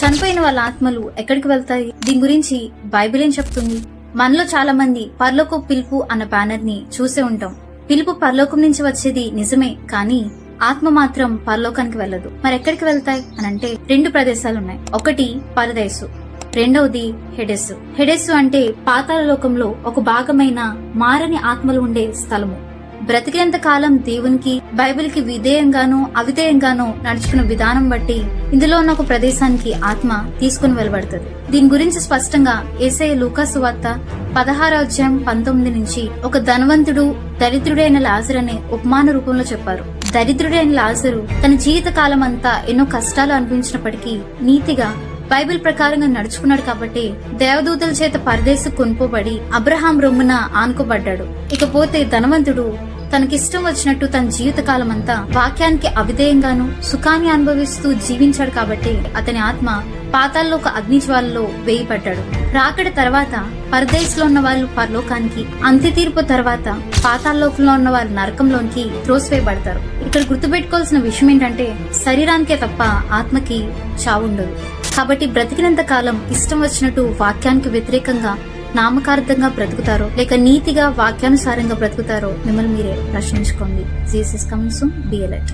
చనిపోయిన వాళ్ళ ఆత్మలు ఎక్కడికి వెళ్తాయి? దీని గురించి బైబిల్ ఏం చెప్తుంది? మనలో చాలా మంది పరలోక పిలుపు అన్న బ్యానర్ ని చూసే ఉంటాం. పిలుపు పరలోకం నుంచి వచ్చేది నిజమే, కానీ ఆత్మ మాత్రం పరలోకానికి వెళ్ళదు. మరి ఎక్కడికి వెళ్తాయి అనంటే 2 ప్రదేశాలున్నాయి. ఒకటి పరదేశు, రెండవది హెడెస్సు. హెడెస్సు అంటే పాతాళ లోకంలో ఒక భాగమైన మారని ఆత్మలు ఉండే స్థలము. బ్రతికేంత కాలం దేవునికి బైబిల్ కి విధేయంగానో అవిధేయంగానో నడుచుకున్న విధానం బట్టి ఇందులో ఉన్న ఒక ప్రదేశానికి ఆత్మ తీసుకుని వెళ్ళబడుతుంది. దీని గురించి స్పష్టంగా యేసయ్య లూకాసు వార్త 16:19 నుంచి ఒక ధనవంతుడు దరిద్రుడైన లాజరు అనే ఉపమాన రూపంలో చెప్పారు. దరిద్రుడైన లాజరు తన జీవిత కాలం అంతా ఎన్నో కష్టాలు అనిపించినప్పటికీ నీతిగా బైబిల్ ప్రకారంగా నడుచుకున్నాడు కాబట్టి దేవదూతల చేత పరదేశం కొనుపోబడి అబ్రహాం రొమ్మున ఆనుకోబడ్డాడు. ఇకపోతే ధనవంతుడు తనకిష్టం వచ్చినట్టు తన జీవిత కాలం అంతా వాక్యానికి అవిధేయంగాను సుఖాన్ని అనుభవిస్తూ జీవించాడు కాబట్టి అతని ఆత్మ పాతాళలోక అగ్నిజ్వాలలో వేయబడ్డాడు. రాకడ తర్వాత పరదేశంలో ఉన్న వాళ్ళు పరలోకానికి, అంత్య తీర్పు తర్వాత పాతాళలోకంలో ఉన్న వారు నరకంలోనికి త్రోసివేయబడతారు. ఇక్కడ గుర్తుపెట్టుకోవాల్సిన విషయం ఏంటంటే శరీరానికే తప్ప ఆత్మకి చావుండదు. కాబట్టి బ్రతికినంత కాలం ఇష్టం వచ్చినట్టు వాక్యానికి వ్యతిరేకంగా నామకార్థంగా బ్రతుకుతారో లేక నీతిగా వాక్యానుసారంగా బ్రతుకుతారో మిమ్మల్ని మీరే ప్రశ్నించుకోండి. Jesus coming soon. Be alert.